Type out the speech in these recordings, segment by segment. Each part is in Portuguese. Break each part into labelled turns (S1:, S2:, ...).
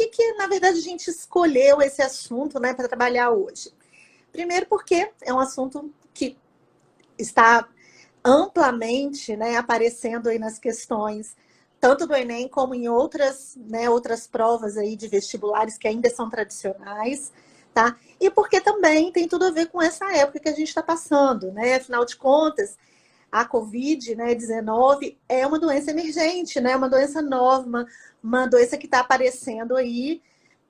S1: que, na verdade, a gente escolheu esse assunto, né, para trabalhar hoje? Primeiro porque é um assunto que está amplamente, né, aparecendo aí nas questões, tanto do Enem como em outras, né, outras provas aí de vestibulares que ainda são tradicionais, tá? E porque também tem tudo a ver com essa época que a gente está passando, né? Afinal de contas, a Covid, né, 19 é uma doença emergente, né? Uma doença nova, uma doença que está aparecendo aí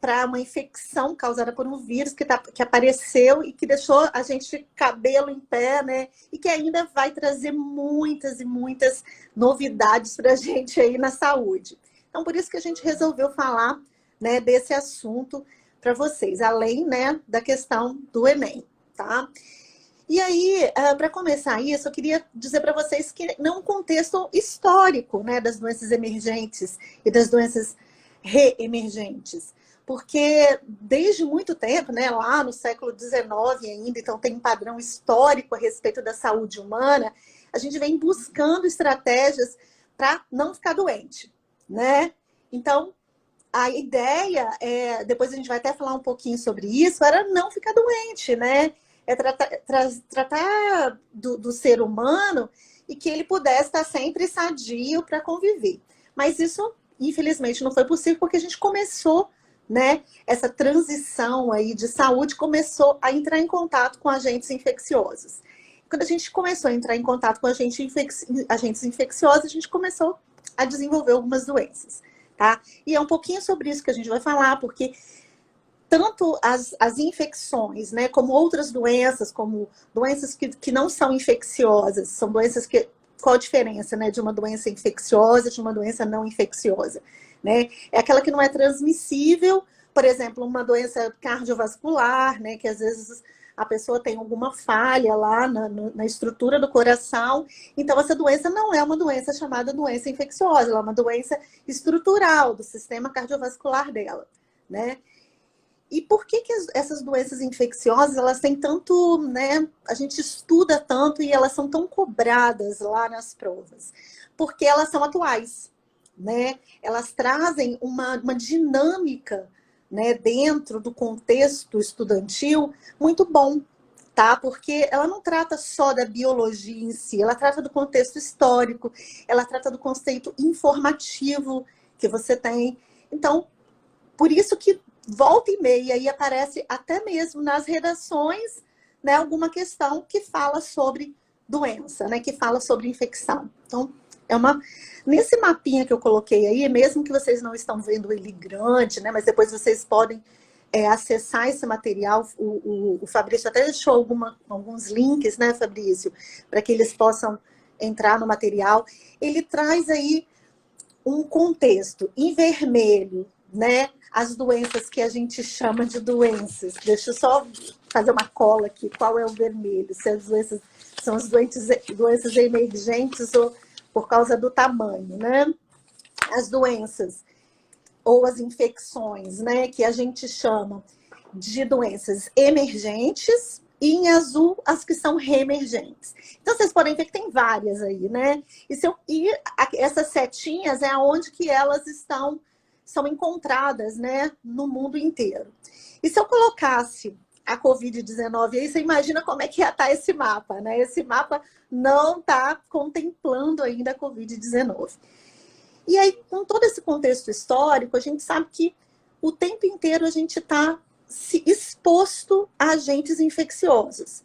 S1: para uma infecção causada por um vírus que apareceu e que deixou a gente cabelo em pé, né? E que ainda vai trazer muitas e muitas novidades para a gente aí na saúde. Então, por isso que a gente resolveu falar, né, desse assunto para vocês, além, né, da questão do Enem, tá? E aí, para começar isso, eu queria dizer para vocês que num contexto histórico, né, das doenças emergentes e das doenças reemergentes. Porque desde muito tempo, né, lá no século XIX ainda, então tem um padrão histórico a respeito da saúde humana, a gente vem buscando estratégias para não ficar doente, né? Então, a ideia, depois a gente vai até falar um pouquinho sobre isso, era não ficar doente, né? É tratar do ser humano e que ele pudesse estar sempre sadio para conviver. Mas isso, infelizmente, não foi possível porque a gente começou, né, essa transição aí de saúde começou a entrar em contato com agentes infecciosos. Quando a gente começou a entrar em contato com agentes infecciosos, a gente começou a desenvolver algumas doenças, tá? E é um pouquinho sobre isso que a gente vai falar, porque tanto as infecções, né, como outras doenças, como doenças que não são infecciosas, são doenças que... Qual a diferença, né, de uma doença infecciosa de uma doença não infecciosa? Né? É aquela que não é transmissível, por exemplo, uma doença cardiovascular, né, que às vezes a pessoa tem alguma falha lá na estrutura do coração. Então, essa doença não é uma doença chamada doença infecciosa, ela é uma doença estrutural do sistema cardiovascular dela, né? E por que essas doenças infecciosas, elas têm tanto, né, a gente estuda tanto e elas são tão cobradas lá nas provas? Porque elas são atuais, né? Elas trazem uma dinâmica, né, dentro do contexto estudantil muito bom, tá? Porque ela não trata só da biologia em si, ela trata do contexto histórico, ela trata do conceito informativo que você tem. Então, por isso que volta e meia e aparece até mesmo nas redações, né, alguma questão que fala sobre doença, né, que fala sobre infecção. Então, nesse mapinha que eu coloquei aí, mesmo que vocês não estão vendo ele grande, né, mas depois vocês podem acessar esse material. O Fabrício até deixou alguns links, né, Fabrício, para que eles possam entrar no material. Ele traz aí um contexto em vermelho, né? As doenças que a gente chama de doenças. Deixa eu só fazer uma cola aqui. Qual é o vermelho? Se as doenças são as doenças emergentes ou por causa do tamanho, né? As doenças ou as infecções, né? Que a gente chama de doenças emergentes, e em azul as que são reemergentes. Então, vocês podem ver que tem várias aí, né? E essas setinhas é onde que elas são encontradas, né, no mundo inteiro. E se eu colocasse a Covid-19 aí, você imagina como é que ia estar esse mapa, né? Esse mapa não está contemplando ainda a Covid-19. E aí, com todo esse contexto histórico, a gente sabe que o tempo inteiro a gente está exposto a agentes infecciosos.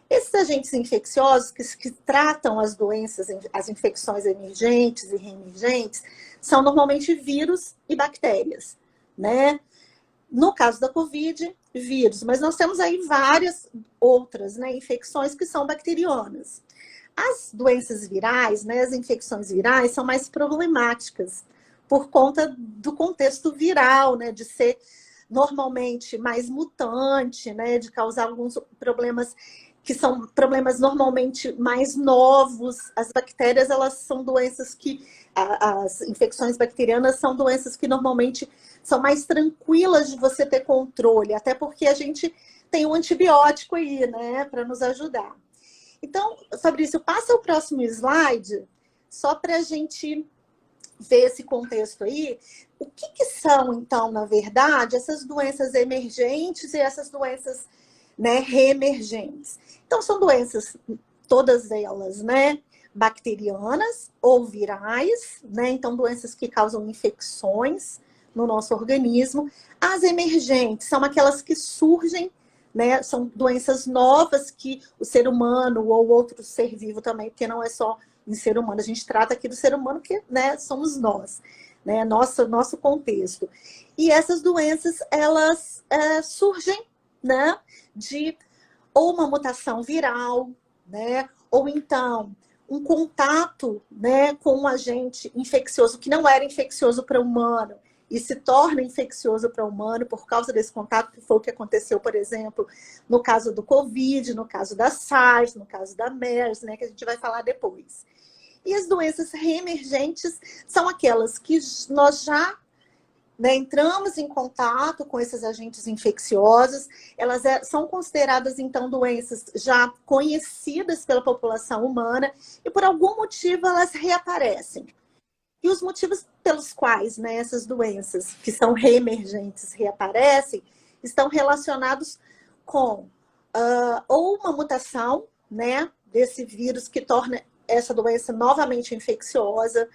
S1: Esses agentes infecciosos que tratam as doenças, as infecções emergentes e reemergentes, são normalmente vírus e bactérias, né? No caso da Covid, vírus, mas nós temos aí várias outras, né, infecções que são bacterianas. As doenças virais, né, as infecções virais são mais problemáticas por conta do contexto viral, né, de ser normalmente mais mutante, né, de causar alguns problemas que são problemas normalmente mais novos. As bactérias, elas são doenças que... As infecções bacterianas são doenças que normalmente são mais tranquilas de você ter controle, até porque a gente tem um antibiótico aí, né, para nos ajudar. Então, Fabrício, passa o próximo slide, só para a gente ver esse contexto aí, o que são, então, na verdade, essas doenças emergentes e essas doenças, né, reemergentes? Então, são doenças, todas elas, né, bacterianas ou virais, né? Então, doenças que causam infecções no nosso organismo. As emergentes são aquelas que surgem, né? São doenças novas que o ser humano ou outro ser vivo também, porque não é só em ser humano, a gente trata aqui do ser humano que, né, somos nós, né? Nosso contexto. E essas doenças, elas surgem, né, de ou uma mutação viral, né? Ou então um contato, né, com um agente infeccioso que não era infeccioso para o humano e se torna infeccioso para o humano por causa desse contato, que foi o que aconteceu, por exemplo, no caso do Covid, no caso da SARS, no caso da MERS, né, que a gente vai falar depois. E as doenças reemergentes são aquelas que nós já, né, entramos em contato com esses agentes infecciosos, elas são consideradas, então, doenças já conhecidas pela população humana e, por algum motivo, elas reaparecem. E os motivos pelos quais, né, essas doenças que são reemergentes reaparecem estão relacionados com ou uma mutação, né, desse vírus que torna essa doença novamente infecciosa,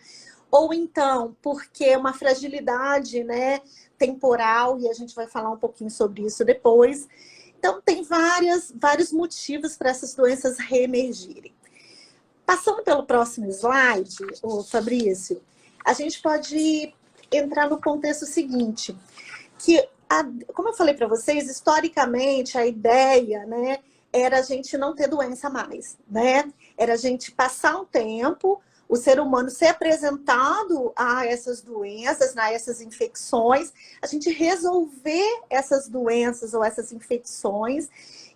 S1: ou então porque uma fragilidade, né, temporal, e a gente vai falar um pouquinho sobre isso depois. Então, tem vários motivos para essas doenças reemergirem. Passando pelo próximo slide, Fabrício, a gente pode entrar no contexto seguinte, que, como eu falei para vocês, historicamente, a ideia, né, era a gente não ter doença mais, né? Era a gente passar um tempo, o ser humano ser apresentado a essas doenças, a essas infecções, a gente resolver essas doenças ou essas infecções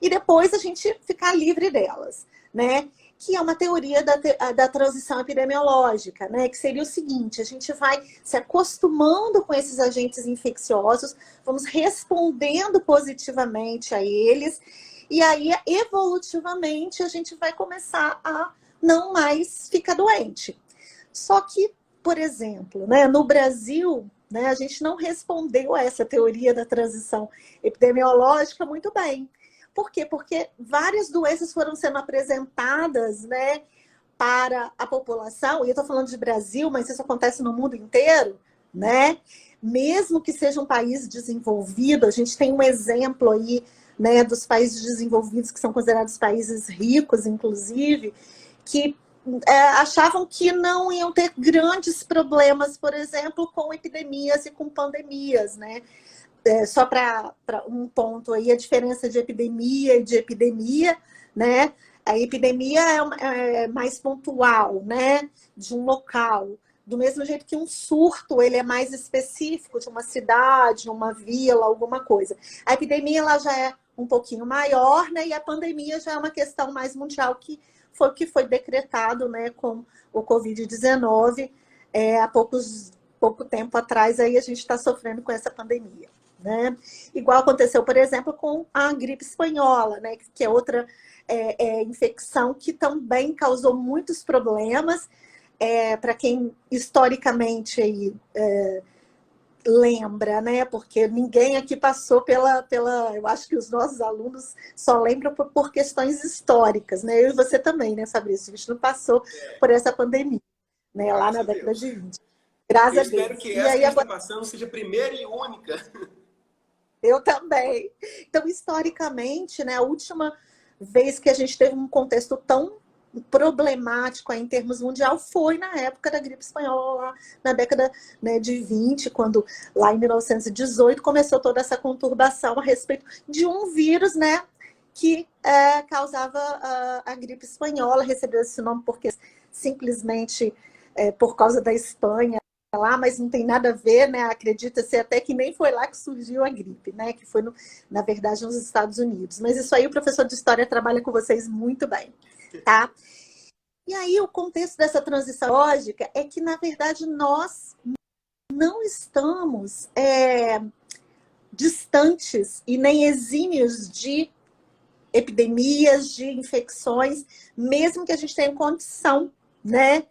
S1: e depois a gente ficar livre delas, né? Que é uma teoria da transição epidemiológica, né? Que seria o seguinte, a gente vai se acostumando com esses agentes infecciosos, vamos respondendo positivamente a eles, e aí, evolutivamente, a gente vai começar a não mais ficar doente. Só que, por exemplo, né, no Brasil, né, a gente não respondeu a essa teoria da transição epidemiológica muito bem. Por quê? Porque várias doenças foram sendo apresentadas, né, para a população, e eu estou falando de Brasil, mas isso acontece no mundo inteiro, né? Mesmo que seja um país desenvolvido, a gente tem um exemplo aí, né, dos países desenvolvidos, que são considerados países ricos, inclusive, que achavam que não iam ter grandes problemas, por exemplo, com epidemias e com pandemias, né? Só para um ponto aí, a diferença de epidemia e de epidemia, né? A epidemia é mais pontual, né? De um local. Do mesmo jeito que um surto, ele é mais específico de uma cidade, uma vila, alguma coisa. A epidemia, ela já é um pouquinho maior, né? E a pandemia já é uma questão mais mundial, que foi o que foi decretado, né, com o Covid-19 há pouco tempo atrás. Aí a gente está sofrendo com essa pandemia, né? Igual aconteceu, por exemplo, com a gripe espanhola, né, que é outra infecção que também causou muitos problemas. Para quem historicamente aí, lembra, né? Porque ninguém aqui passou pela. Eu acho que os nossos alunos só lembram por questões históricas, né? Eu e você também, né, Fabrício? A gente não passou por essa pandemia, né? Lá na década de 20. Graças a Deus.
S2: Eu espero que essa que a gente está passando seja a primeira e única.
S1: Eu também. Então, historicamente, né, a última vez que a gente teve um contexto tão problemático em termos mundial foi na época da gripe espanhola, lá na década, né, de 20, quando lá em 1918 começou toda essa conturbação a respeito de um vírus, né, que causava a gripe espanhola. Recebeu esse nome porque simplesmente por causa da Espanha lá, mas não tem nada a ver, né? Acredita-se até que nem foi lá que surgiu a gripe, né? Que foi, na verdade, nos Estados Unidos. Mas isso aí o professor de história trabalha com vocês muito bem, tá? E aí o contexto dessa transição lógica é que, na verdade, nós não estamos distantes e nem exímios de epidemias, de infecções, mesmo que a gente tenha condição, né,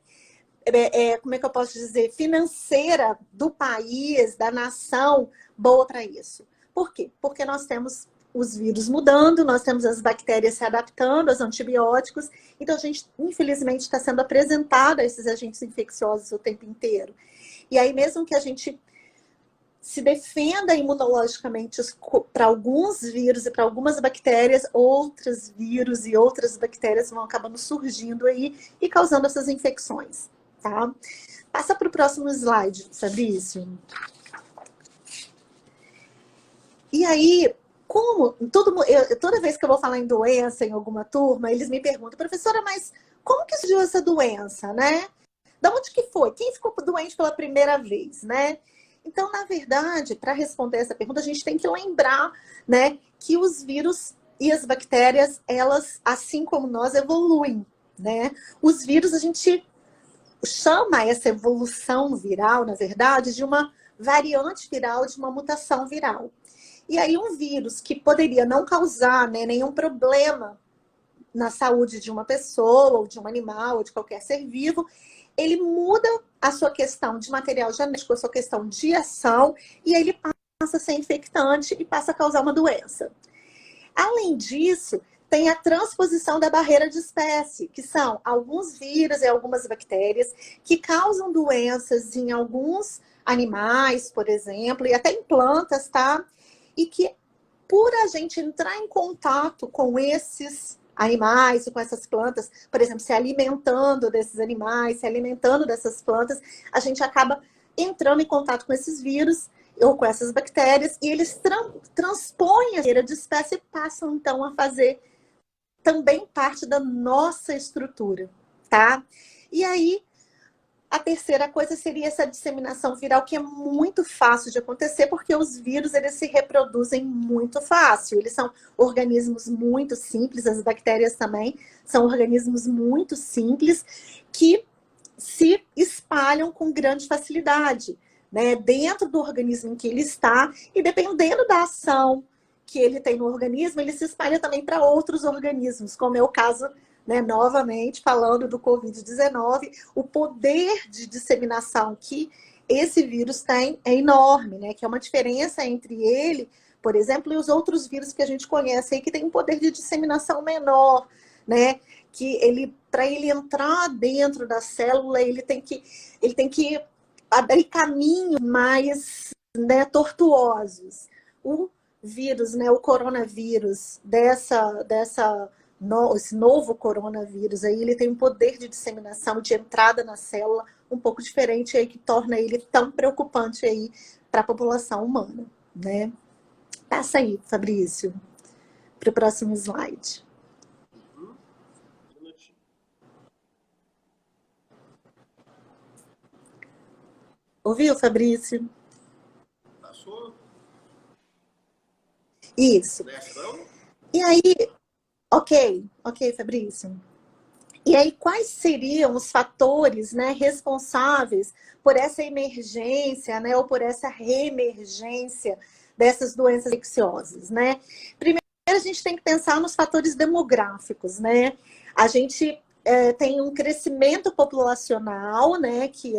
S1: como é que eu posso dizer, financeira do país, da nação, boa para isso. Por quê? Porque nós temos os vírus mudando, nós temos as bactérias se adaptando aos antibióticos, então a gente, infelizmente, está sendo apresentado a esses agentes infecciosos o tempo inteiro. E aí, mesmo que a gente se defenda imunologicamente para alguns vírus e para algumas bactérias, outros vírus e outras bactérias vão acabando surgindo aí e causando essas infecções, tá? Passa para o próximo slide, Fabrício. E aí, toda vez que eu vou falar em doença em alguma turma, eles me perguntam, professora, mas como que surgiu essa doença, né? Da onde que foi? Quem ficou doente pela primeira vez, né? Então, na verdade, para responder essa pergunta, a gente tem que lembrar, né, que os vírus e as bactérias, elas, assim como nós, evoluem, né? Os vírus, a gente chama essa evolução viral, na verdade, de uma variante viral, de uma mutação viral. E aí, um vírus que poderia não causar, né, nenhum problema na saúde de uma pessoa, ou de um animal, ou de qualquer ser vivo, ele muda a sua questão de material genético, a sua questão de ação, e aí ele passa a ser infectante e passa a causar uma doença. Além disso, tem a transposição da barreira de espécie, que são alguns vírus e algumas bactérias que causam doenças em alguns animais, por exemplo, e até em plantas, tá? E que, por a gente entrar em contato com esses animais e com essas plantas, por exemplo, se alimentando desses animais, se alimentando dessas plantas, a gente acaba entrando em contato com esses vírus ou com essas bactérias, e eles transpõem a barreira de espécie e passam, então, a fazer também parte da nossa estrutura, tá? E aí, a terceira coisa seria essa disseminação viral, que é muito fácil de acontecer, porque os vírus, eles se reproduzem muito fácil. Eles são organismos muito simples, as bactérias também são organismos muito simples, que se espalham com grande facilidade, né? Dentro do organismo em que ele está, e dependendo da ação que ele tem no organismo, ele se espalha também para outros organismos, como é o caso, né, novamente, falando do Covid-19, o poder de disseminação que esse vírus tem é enorme, né? Que é uma diferença entre ele, por exemplo, e os outros vírus que a gente conhece aí, que tem um poder de disseminação menor, né? Que ele, para ele entrar dentro da célula, ele tem que abrir caminhos mais, né, tortuosos. O vírus, né, o coronavírus, esse novo coronavírus aí, ele tem um poder de disseminação, de entrada na célula um pouco diferente aí, que torna ele tão preocupante aí para a população humana, né? Passa aí, Fabrício, para o próximo slide. Ouviu, Fabrício?
S2: Passou?
S1: Isso. E aí, ok, Fabrício. E aí, quais seriam os fatores, né, responsáveis por essa emergência, né, ou por essa reemergência dessas doenças infecciosas, né? Primeiro, a gente tem que pensar nos fatores demográficos, né? A gente tem um crescimento populacional, né, que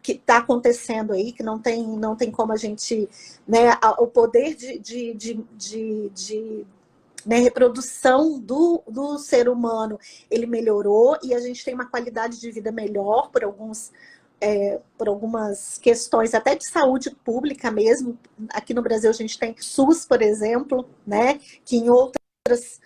S1: está acontecendo aí, que não tem como a gente, né, o poder de né, reprodução do ser humano, ele melhorou, e a gente tem uma qualidade de vida melhor por algumas questões até de saúde pública mesmo. Aqui no Brasil a gente tem SUS, por exemplo, né, que em outros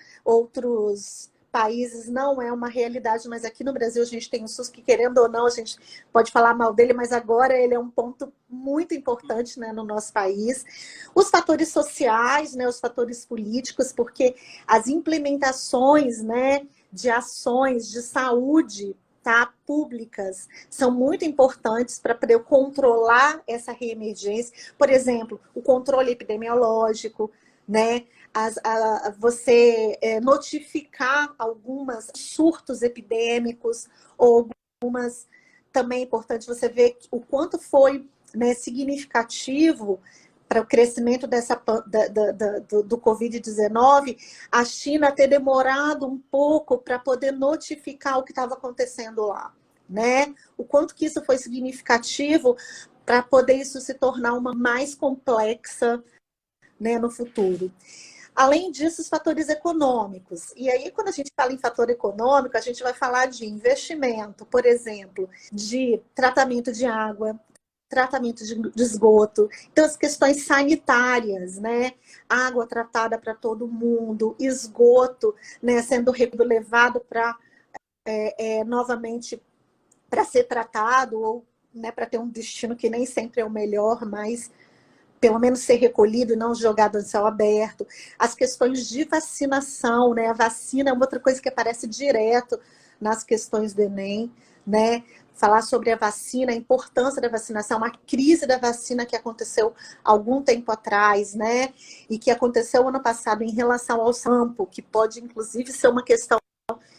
S1: países não é uma realidade, mas aqui no Brasil a gente tem o SUS que, querendo ou não, a gente pode falar mal dele, mas agora ele é um ponto muito importante, né, no nosso país. Os fatores sociais, né, os fatores políticos, porque as implementações, né, de ações de saúde, tá, públicas, são muito importantes para poder controlar essa reemergência. Por exemplo, o controle epidemiológico, né? Você notificar alguns surtos epidêmicos, ou algumas, também é importante você ver o quanto foi, né, significativo para o crescimento do Covid-19, a China ter demorado um pouco para poder notificar o que estava acontecendo lá. né? O quanto que isso foi significativo para poder isso se tornar uma mais complexa, né, no futuro. Além disso, os fatores econômicos. E aí, quando a gente fala em fator econômico, a gente vai falar de investimento, por exemplo, de tratamento de água, tratamento de esgoto. Então, as questões sanitárias, né? Água tratada para todo mundo, esgoto, né, sendo levado para novamente para ser tratado ou, né, para ter um destino que nem sempre é o melhor, mas pelo menos ser recolhido e não jogado em céu aberto. As questões de vacinação, né? A vacina é uma outra coisa que aparece direto nas questões do Enem, né? Falar sobre a vacina, a importância da vacinação, uma crise da vacina que aconteceu algum tempo atrás, né? E que aconteceu ano passado em relação ao sampo, que pode, inclusive, ser uma questão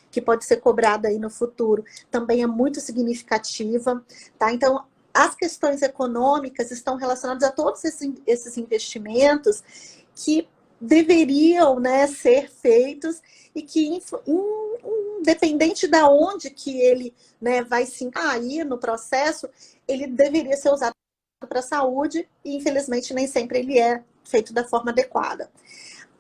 S1: que pode ser cobrada aí no futuro, também é muito significativa, tá? Então, as questões econômicas estão relacionadas a todos esses investimentos que deveriam, né, ser feitos e que, independente de onde que ele, né, vai se encair no processo, ele deveria ser usado para a saúde e, infelizmente, nem sempre ele é feito da forma adequada.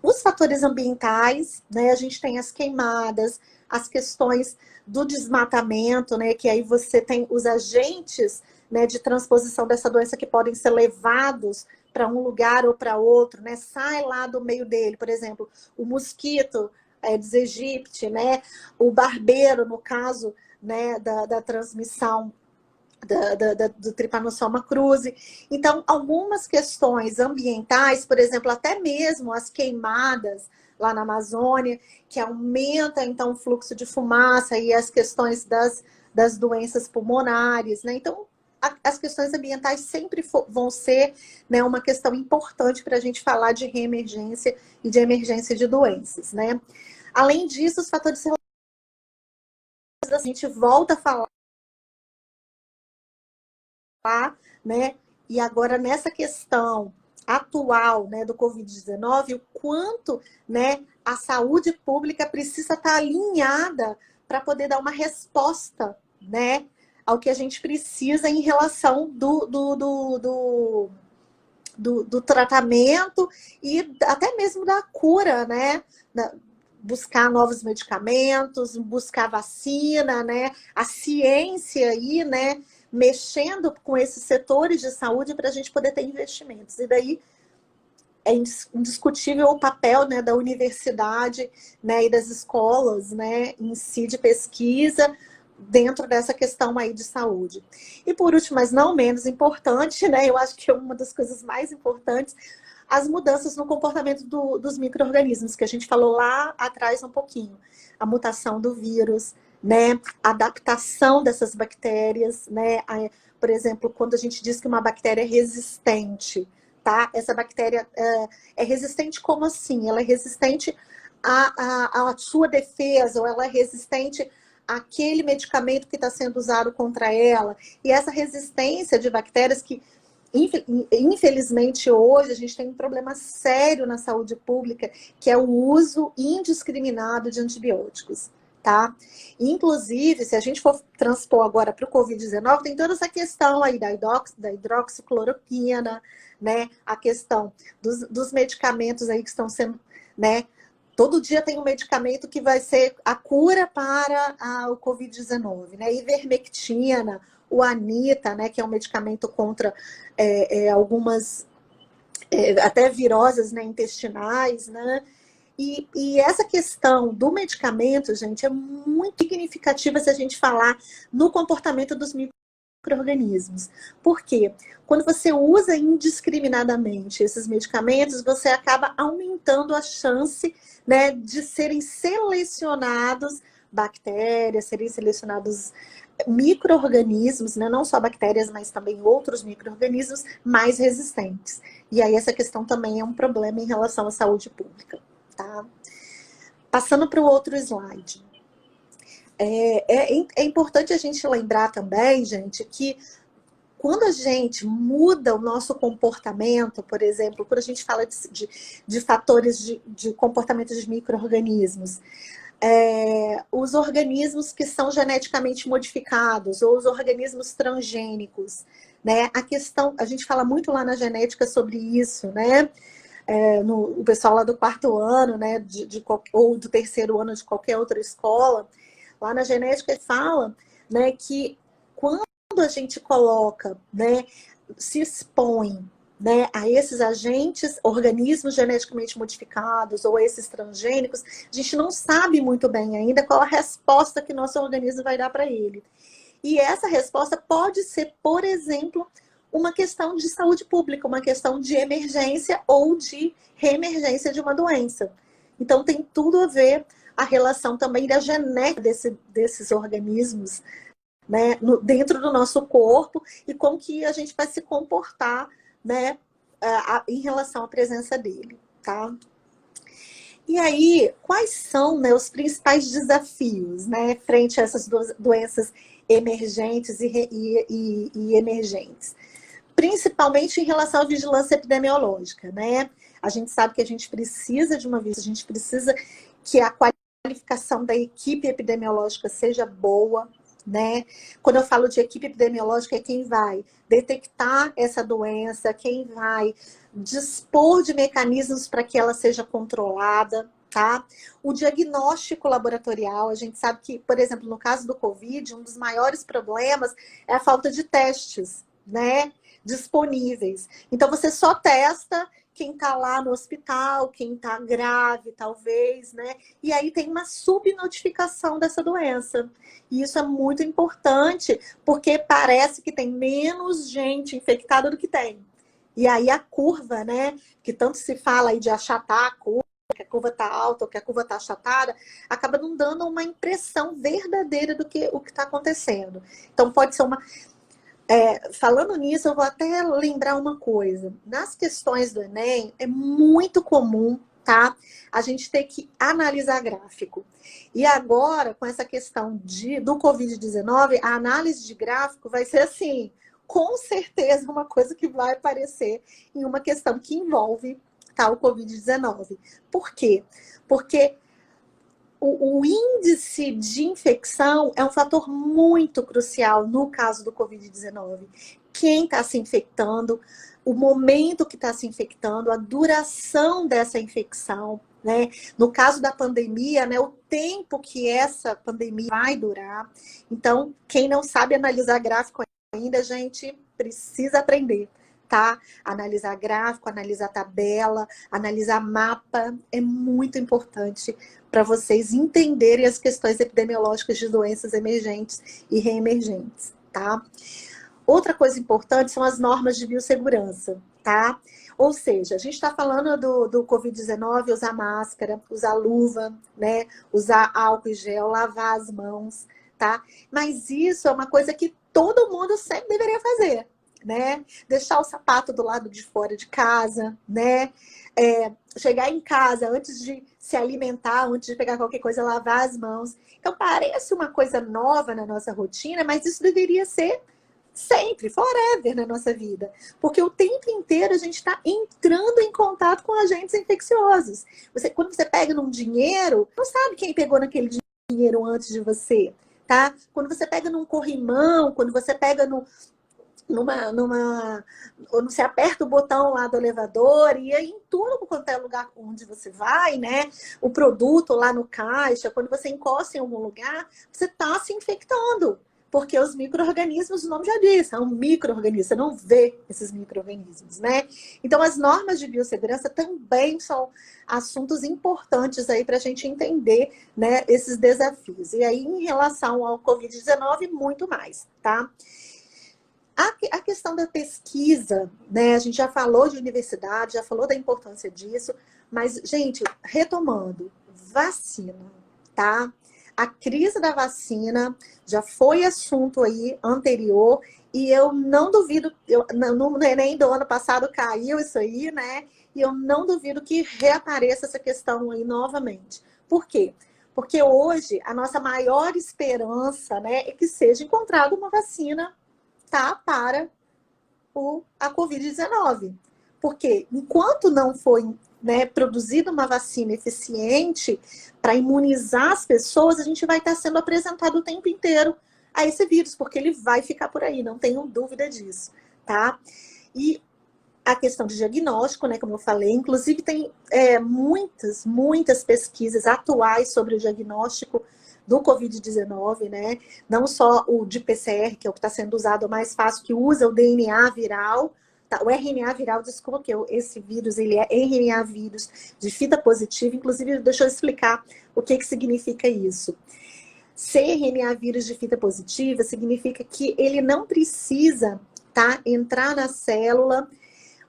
S1: Os fatores ambientais, né, a gente tem as queimadas, as questões do desmatamento, né, que aí você tem os agentes, né, de transposição dessa doença que podem ser levados para um lugar ou para outro, né, sai lá do meio dele, por exemplo, o mosquito Aedes aegypti, né, o barbeiro, no caso, né, da transmissão do Trypanosoma cruzi. Então, algumas questões ambientais, por exemplo, até mesmo as queimadas lá na Amazônia, que aumenta, então, o fluxo de fumaça e as questões das doenças pulmonares, né? Então, as questões ambientais sempre vão ser, né, uma questão importante para a gente falar de reemergência e de emergência de doenças, né? Além disso, os fatores a gente volta a falar, né? E agora nessa questão atual, né, do Covid-19, o quanto, né, a saúde pública precisa estar alinhada para poder dar uma resposta, né, ao que a gente precisa em relação do tratamento e até mesmo da cura, né? Buscar novos medicamentos, buscar vacina, né? A ciência aí, né? Mexendo com esses setores de saúde para a gente poder ter investimentos. E daí é indiscutível o papel, né, da universidade, né, e das escolas, né, em si de pesquisa dentro dessa questão aí de saúde. E por último, mas não menos importante, né, eu acho que é uma das coisas mais importantes, as mudanças no comportamento dos micro-organismos, que a gente falou lá atrás um pouquinho. A mutação do vírus, né, a adaptação dessas bactérias, né, por exemplo, quando a gente diz que uma bactéria é resistente, tá? Essa bactéria é resistente como assim? Ela é resistente à sua defesa, ou ela é resistente àquele medicamento que está sendo usado contra ela. E essa resistência de bactérias que, infelizmente, hoje a gente tem um problema sério na saúde pública, que é o uso indiscriminado de antibióticos. Tá? Inclusive, se a gente for transpor agora para o Covid-19, tem toda essa questão aí da hidroxicloroquina, né? A questão dos medicamentos aí que estão sendo, né? Todo dia tem um medicamento que vai ser a cura para o Covid-19, né? Ivermectina, o Anita, né? Que é um medicamento contra algumas até viroses, né, intestinais, né? E essa questão do medicamento, gente, é muito significativa se a gente falar no comportamento dos micro-organismos. Por quê? Quando você usa indiscriminadamente esses medicamentos, você acaba aumentando a chance, né, de serem selecionados bactérias, serem selecionados micro-organismos, né, não só bactérias, mas também outros micro-organismos mais resistentes. E aí essa questão também é um problema em relação à saúde pública. Tá? Passando para o outro slide. É importante a gente lembrar também, gente, que quando a gente muda o nosso comportamento, por exemplo, quando a gente fala de fatores de comportamento de micro-organismos, os organismos que são geneticamente modificados ou os organismos transgênicos, né? A gente fala muito lá na genética sobre isso, né? O pessoal lá do 4º ano, né? Ou do 3º ano de qualquer outra escola, lá na genética fala, né, que quando a gente coloca, né, se expõe, né, a esses agentes, organismos geneticamente modificados ou esses transgênicos, a gente não sabe muito bem ainda qual a resposta que nosso organismo vai dar para ele. E essa resposta pode ser, por exemplo, uma questão de saúde pública, uma questão de emergência ou de reemergência de uma doença. Então, tem tudo a ver a relação também da genética desses organismos, né, dentro do nosso corpo e como que a gente vai se comportar, né, em relação à presença dele, tá? E aí, quais são, né, os principais desafios, né, frente a essas doenças emergentes e emergentes? Principalmente em relação à vigilância epidemiológica, né? A gente sabe que a gente precisa de uma vigilância, a gente precisa que a qualificação da equipe epidemiológica seja boa, né? Quando eu falo de equipe epidemiológica, é quem vai detectar essa doença, quem vai dispor de mecanismos para que ela seja controlada, tá? O diagnóstico laboratorial, a gente sabe que, por exemplo, no caso do Covid, um dos maiores problemas é a falta de testes, né, disponíveis. Então, você só testa quem está lá no hospital, quem está grave, talvez, né? E aí tem uma subnotificação dessa doença. E isso é muito importante, porque parece que tem menos gente infectada do que tem. E aí a curva, né, que tanto se fala aí de achatar a curva, que a curva está alta ou que a curva está achatada, acaba não dando uma impressão verdadeira do que o que está acontecendo. Então pode ser uma... falando nisso, eu vou até lembrar uma coisa. Nas questões do Enem, é muito comum, tá, a gente ter que analisar gráfico. E agora, com essa questão do Covid-19, a análise de gráfico vai ser assim, com certeza uma coisa que vai aparecer em uma questão que envolve, tá, o Covid-19. Por quê? Porque o índice de infecção é um fator muito crucial no caso do Covid-19. Quem está se infectando, o momento que está se infectando, a duração dessa infecção, né? No caso da pandemia, né, o tempo que essa pandemia vai durar. Então, quem não sabe analisar gráfico ainda, gente, precisa aprender, tá? Analisar gráfico, analisar tabela, analisar mapa, é muito importante para vocês entenderem as questões epidemiológicas de doenças emergentes e reemergentes, tá? Outra coisa importante são as normas de biossegurança, tá? Ou seja, a gente está falando do Covid-19, usar máscara, usar luva, né? Usar álcool e gel, lavar as mãos, tá? Mas isso é uma coisa que todo mundo sempre deveria fazer, né? Deixar o sapato do lado de fora de casa, né? Chegar em casa antes de se alimentar, antes de pegar qualquer coisa, lavar as mãos. Então, parece uma coisa nova na nossa rotina, mas isso deveria ser sempre, forever na nossa vida. Porque o tempo inteiro a gente está entrando em contato com agentes infecciosos. Quando você pega num dinheiro, não sabe quem pegou naquele dinheiro antes de você, tá? Quando você pega num corrimão, quando você pega quando você aperta o botão lá do elevador e aí em tudo quanto é lugar onde você vai, né? O produto lá no caixa, quando você encosta em algum lugar, você está se infectando. Porque os micro-organismos, o nome já diz, é um micro-organismo, você não vê esses micro-organismos, né? Então, as normas de biossegurança também são assuntos importantes aí para a gente entender, né, esses desafios. E aí, em relação ao Covid-19, muito mais, tá? A questão da pesquisa, né? A gente já falou de universidade, já falou da importância disso, mas, gente, retomando, vacina, tá? A crise da vacina já foi assunto aí anterior e eu não duvido, no Enem do ano passado caiu isso aí, né? E eu não duvido que reapareça essa questão aí novamente. Por quê? Porque hoje a nossa maior esperança, né, é que seja encontrada uma vacina, tá, para a Covid-19. Porque enquanto não for né, produzido uma vacina eficiente para imunizar as pessoas, a gente vai estar sendo apresentado o tempo inteiro a esse vírus, porque ele vai ficar por aí, não tenho dúvida disso, tá? E a questão de diagnóstico, né, como eu falei, inclusive tem muitas pesquisas atuais sobre o diagnóstico do Covid-19, né? Não só o de PCR, que é o que está sendo usado mais fácil, que usa o DNA viral, tá? O RNA viral, desculpa, que esse vírus, ele é RNA vírus de fita positiva, inclusive deixa eu explicar o que significa isso. Ser RNA vírus de fita positiva significa que ele não precisa, tá, entrar na célula,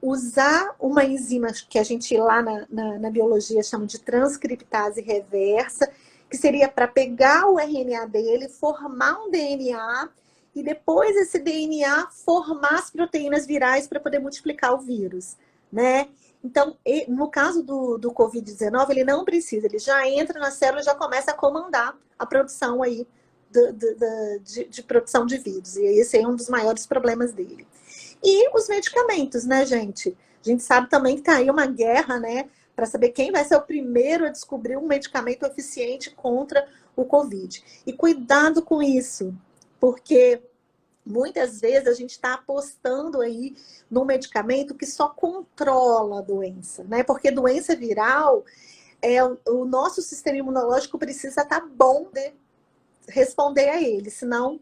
S1: usar uma enzima que a gente lá na biologia chama de transcriptase reversa, que seria para pegar o RNA dele, formar um DNA, e depois esse DNA formar as proteínas virais para poder multiplicar o vírus, né? Então, no caso do Covid-19, ele não precisa, ele já entra na célula e já começa a comandar a produção aí de produção de vírus. E esse é um dos maiores problemas dele. E os medicamentos, né, gente? A gente sabe também que tá aí uma guerra, né, para saber quem vai ser o primeiro a descobrir um medicamento eficiente contra o Covid. E cuidado com isso, porque muitas vezes a gente está apostando aí num medicamento que só controla a doença, né? Porque doença viral, o nosso sistema imunológico precisa estar bom de responder a ele, senão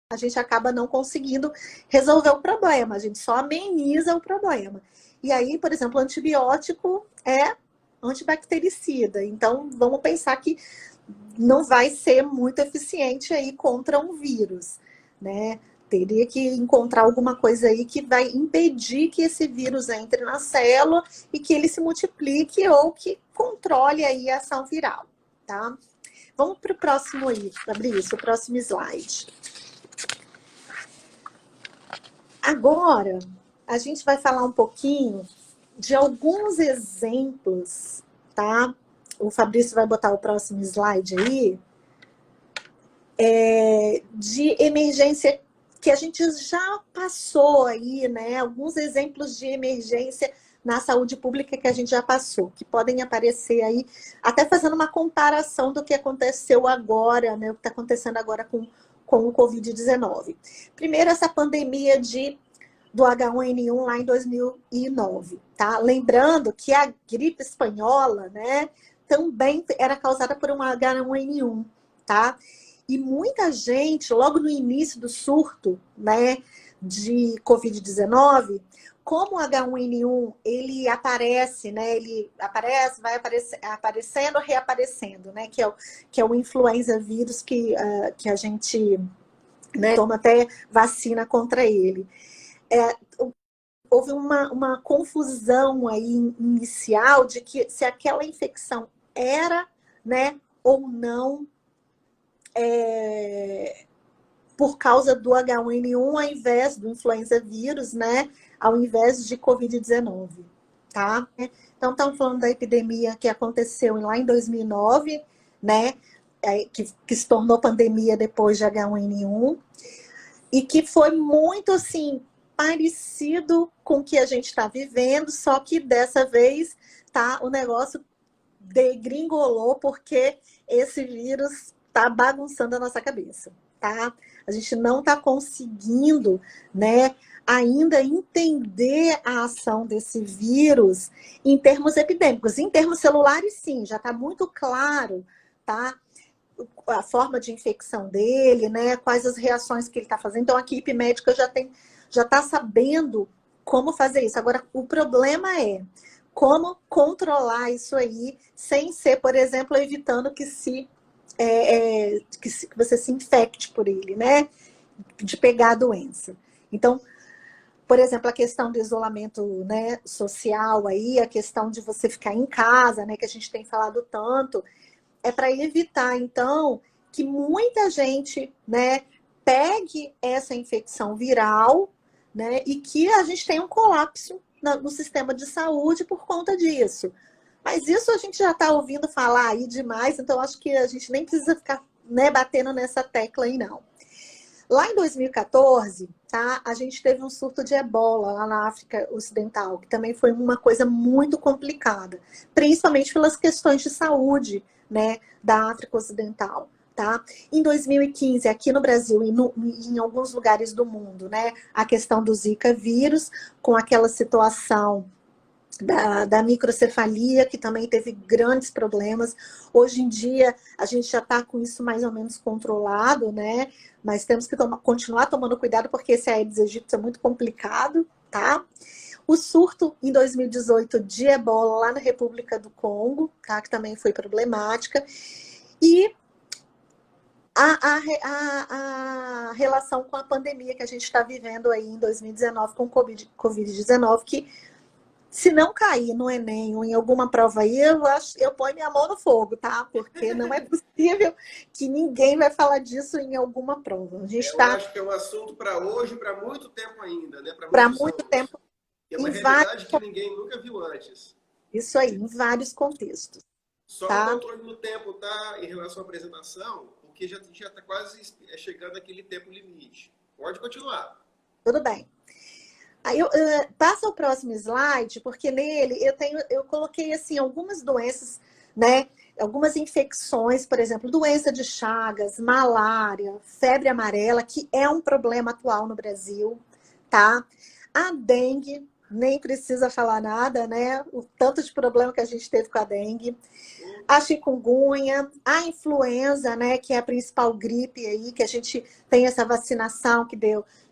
S1: a gente acaba não conseguindo resolver o problema, a gente só ameniza o problema. E aí, por exemplo, o antibiótico é antibactericida, então vamos pensar que não vai ser muito eficiente aí contra um vírus, né? Teria que encontrar alguma coisa aí que vai impedir que esse vírus entre na célula e que ele se multiplique ou que controle aí a ação viral, tá? Vamos para o próximo aí, Fabrício, o próximo slide. Agora, a gente vai falar um pouquinho de alguns exemplos, tá? O Fabrício vai botar o próximo slide aí, de emergência que a gente já passou aí, né? Alguns exemplos de emergência na saúde pública que a gente já passou, que podem aparecer aí, até fazendo uma comparação do que aconteceu agora, né? O que está acontecendo agora com o Covid-19. Primeiro, essa pandemia do H1N1 lá em 2009, tá? Lembrando que a gripe espanhola, né, também era causada por um H1N1, tá? E muita gente, logo no início do surto, né, de Covid-19, como o H1N1, ele aparece, né, ele aparece, vai aparecendo, reaparecendo, né, que é o influenza vírus que a gente, né, toma até vacina contra ele. Houve uma confusão aí inicial de que se aquela infecção era, né, ou não por causa do H1N1 ao invés do influenza vírus, né, ao invés de Covid-19, tá? Então, estamos falando da epidemia que aconteceu lá em 2009, né, que se tornou pandemia depois de H1N1, e que foi muito, assim, parecido com o que a gente está vivendo, só que dessa vez, tá, o negócio degringolou, porque esse vírus está bagunçando a nossa cabeça, tá? A gente não está conseguindo, né, ainda entender a ação desse vírus em termos epidêmicos. Em termos celulares, sim, já está muito claro, tá? A forma de infecção dele, né? Quais as reações que ele está fazendo. Então, a equipe médica já está sabendo como fazer isso. Agora, o problema é como controlar isso aí sem ser, por exemplo, evitando que você se infecte por ele, né? De pegar a doença. Então, por exemplo, a questão do isolamento, né, social aí, a questão de você ficar em casa, né, que a gente tem falado tanto, é para evitar, então, que muita gente, né, pegue essa infecção viral, né, e que a gente tenha um colapso no sistema de saúde por conta disso. Mas isso a gente já está ouvindo falar aí demais, então acho que a gente nem precisa ficar, né, batendo nessa tecla aí, não. Lá em 2014, tá, a gente teve um surto de ebola lá na África Ocidental, que também foi uma coisa muito complicada, principalmente pelas questões de saúde, né, da África Ocidental. Tá? Em 2015, aqui no Brasil e em alguns lugares do mundo, né, a questão do Zika vírus, com aquela situação da microcefalia, que também teve grandes problemas. Hoje em dia, a gente já está com isso mais ou menos controlado, né? Mas temos que continuar tomando cuidado, porque esse Aedes aegypti é muito complicado, tá? O surto em 2018 de ebola lá na República do Congo, tá? Que também foi problemática. E a relação com a pandemia que a gente está vivendo aí em 2019 com o Covid-19, que se não cair no Enem ou em alguma prova aí, eu ponho minha mão no fogo, tá? Porque não é possível que ninguém vai falar disso em alguma prova. A gente
S2: Eu acho que é um assunto para hoje, para muito tempo ainda, né? Para
S1: para
S2: muitos
S1: muito
S2: anos.
S1: tempo,
S2: É uma
S1: em vários,
S2: realidade que ninguém nunca viu antes.
S1: isso aí, em vários contextos,
S2: Só o
S1: tá?
S2: controle no tempo, tá? Em relação à apresentação, porque já está quase chegando aquele tempo limite. Pode continuar.
S1: Tudo bem. Aí passa o próximo slide, porque nele eu coloquei assim algumas doenças, né? Algumas infecções, por exemplo, doença de Chagas, malária, febre amarela, que é um problema atual no Brasil, tá? A dengue, nem precisa falar nada, né? O tanto de problema que a gente teve com a dengue. A chikungunya, a influenza, né? Que é a principal gripe aí, que a gente tem essa vacinação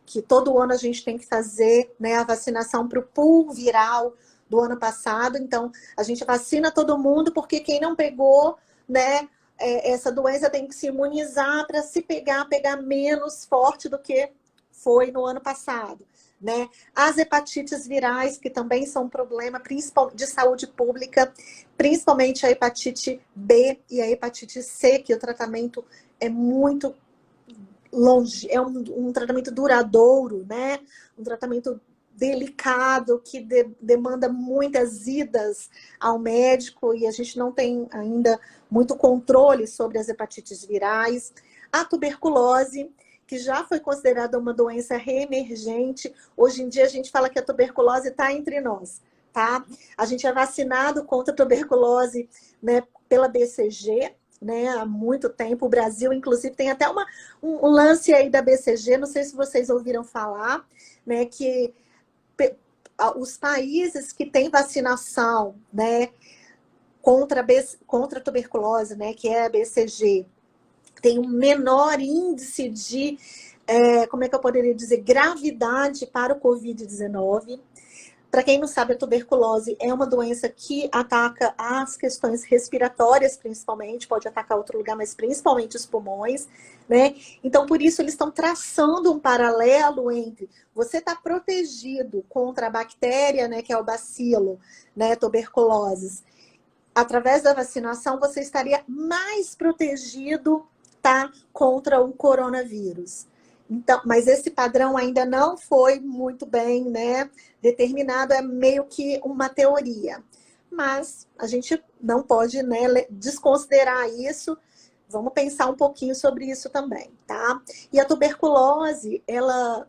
S1: que todo ano a gente tem que fazer, né, a vacinação para o pool viral do ano passado. Então, a gente vacina todo mundo, porque quem não pegou, né, essa doença tem que se imunizar para se pegar menos forte do que foi no ano passado. Né? As hepatites virais, que também são um problema principal de saúde pública, principalmente a hepatite B e a hepatite C, que o tratamento é muito longe, é um tratamento duradouro, né? Um tratamento delicado que demanda muitas idas ao médico e a gente não tem ainda muito controle sobre as hepatites virais. A tuberculose, que já foi considerada uma doença reemergente, hoje em dia a gente fala que a tuberculose está entre nós, tá? A gente é vacinado contra a tuberculose, né, pela BCG, né, há muito tempo. O Brasil, inclusive, tem até um lance aí da BCG, não sei se vocês ouviram falar, né, que os países que têm vacinação, né, contra a tuberculose, né, que é a BCG, tem um menor índice de, como é que eu poderia dizer, gravidade para o Covid-19. Para quem não sabe, a tuberculose é uma doença que ataca as questões respiratórias, principalmente, pode atacar outro lugar, mas principalmente os pulmões, né? Então, por isso, eles estão traçando um paralelo entre você estar protegido contra a bactéria, né, que é o bacilo, né, tuberculose. Através da vacinação, você estaria mais protegido, tá, contra o coronavírus. Então, mas esse padrão ainda não foi muito bem, né, determinado, é meio que uma teoria. Mas a gente não pode, né, desconsiderar isso. Vamos pensar um pouquinho sobre isso também, tá? E a tuberculose, ela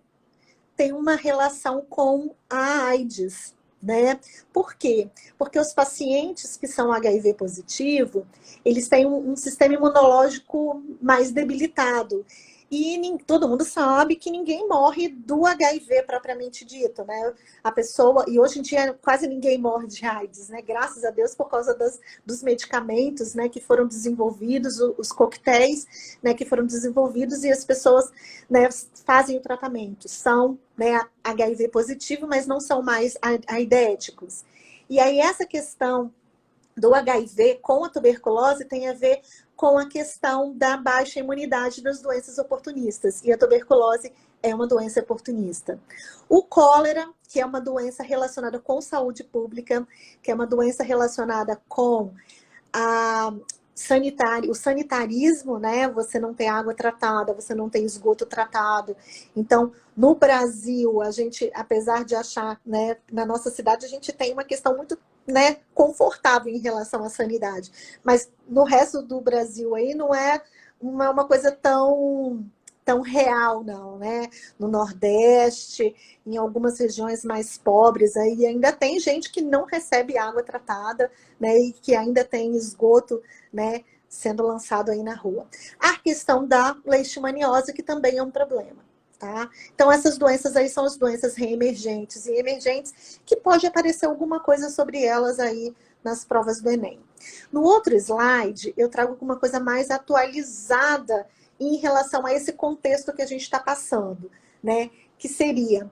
S1: tem uma relação com a AIDS, né? Por quê? Porque os pacientes que são HIV positivo, eles têm um sistema imunológico mais debilitado. E todo mundo sabe que ninguém morre do HIV propriamente dito, né? A pessoa, e hoje em dia quase ninguém morre de AIDS, né? Graças a Deus, por causa dos medicamentos, né, que foram desenvolvidos, os coquetéis, né, que foram desenvolvidos e as pessoas, né, fazem o tratamento. São, né, HIV positivo, mas não são mais aidéticos. E aí essa questão do HIV com a tuberculose tem a ver com a questão da baixa imunidade das doenças oportunistas. E a tuberculose é uma doença oportunista. O cólera, que é uma doença relacionada com saúde pública, que é uma doença relacionada com o sanitarismo, né? Você não tem água tratada, você não tem esgoto tratado. Então, no Brasil, a gente, apesar de achar, né, na nossa cidade, a gente tem uma questão muito, né, confortável em relação à sanidade. Mas no resto do Brasil aí não é uma coisa tão tão real, não, né? No Nordeste, em algumas regiões mais pobres, aí ainda tem gente que não recebe água tratada, né? E que ainda tem esgoto, né? Sendo lançado aí na rua. A questão da leishmaniose, que também é um problema, tá? Então, essas doenças aí são as doenças reemergentes e emergentes, que pode aparecer alguma coisa sobre elas aí nas provas do Enem. No outro slide, eu trago alguma coisa mais atualizada em relação a esse contexto que a gente está passando, né? Que seria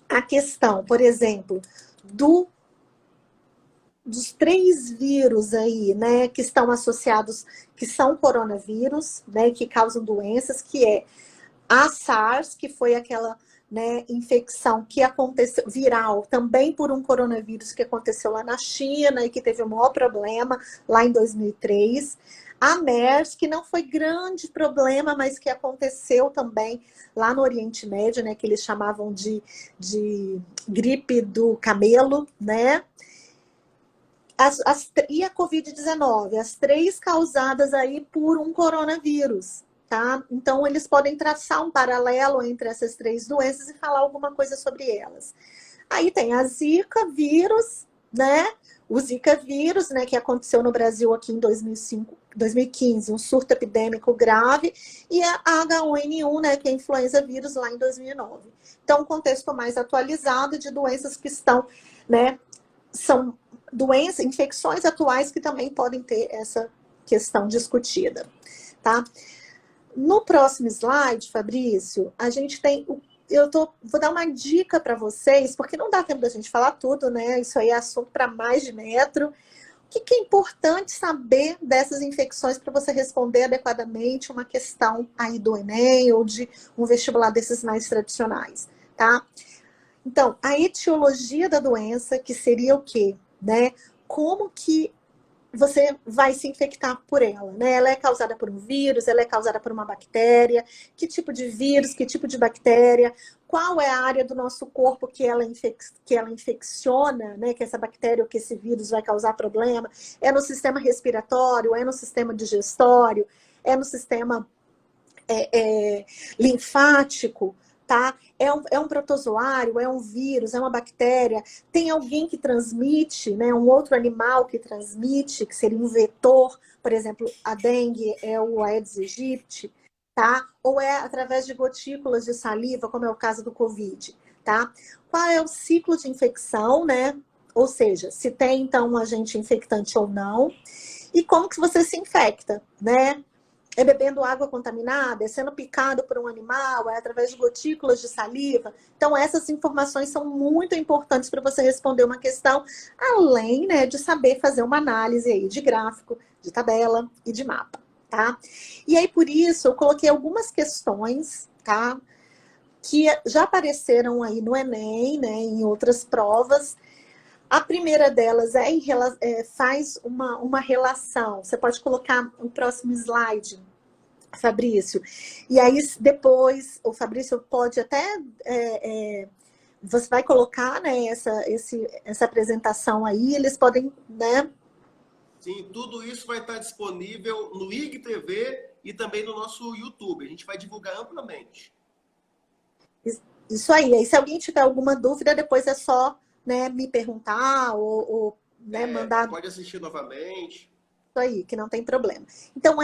S1: a questão, por exemplo, dos 3 vírus aí, né, que estão associados, que são coronavírus, né, que causam doenças, que é a SARS, que foi aquela, né, infecção que aconteceu, viral, também por um coronavírus que aconteceu lá na China e que teve o maior problema lá em 2003. A MERS, que não foi grande problema, mas que aconteceu também lá no Oriente Médio, né, que eles chamavam de gripe do camelo, né? E a Covid-19, as 3 causadas aí por um coronavírus, tá? Então, eles podem traçar um paralelo entre essas 3 doenças e falar alguma coisa sobre elas. Aí tem a Zika vírus, né? O Zika vírus, né, que aconteceu no Brasil aqui em 2015, um surto epidêmico grave, e a H1N1, né, que é a influenza vírus lá em 2009. Então, um contexto mais atualizado de doenças que estão, né, são doenças, infecções atuais que também podem ter essa questão discutida, tá? No próximo slide, Fabrício, a gente tem, vou dar uma dica para vocês, porque não dá tempo da gente falar tudo, né? Isso aí é assunto para mais de metro. O que é importante saber dessas infecções para você responder adequadamente uma questão aí do Enem ou de um vestibular desses mais tradicionais, tá? Então, a etiologia da doença, que seria o quê? Né? Como que você vai se infectar por ela, né? Ela é causada por um vírus, ela é causada por uma bactéria, que tipo de vírus, que tipo de bactéria, qual é a área do nosso corpo que ela infecciona, né? Que essa bactéria ou que esse vírus vai causar problema, é no sistema respiratório, é no sistema digestório, é no sistema linfático, tá? É um protozoário, é um vírus, é uma bactéria, tem alguém que transmite, né? Um outro animal que transmite, que seria um vetor, por exemplo, a dengue é o Aedes aegypti, tá? Ou é através de gotículas de saliva, como é o caso do Covid, tá? Qual é o ciclo de infecção, né? Ou seja, se tem, então, um agente infectante ou não, e como que você se infecta, né? É bebendo água contaminada, é sendo picado por um animal, é através de gotículas de saliva. Então, essas informações são muito importantes para você responder uma questão, além, né, de saber fazer uma análise aí de gráfico, de tabela e de mapa, tá? E aí, por isso, eu coloquei algumas questões, tá? Que já apareceram aí no Enem, né, em outras provas. A primeira delas faz uma relação. Você pode colocar o próximo slide, Fabrício. E aí, depois, o Fabrício pode até... você vai colocar, né, essa apresentação aí, eles podem, né?
S2: Sim, tudo isso vai estar disponível no IGTV e também no nosso YouTube. A gente vai divulgar amplamente.
S1: Isso aí. Aí, se alguém tiver alguma dúvida, depois é só, né, me perguntar ou né, mandar.
S2: Pode assistir novamente.
S1: Isso aí, que não tem problema. Então,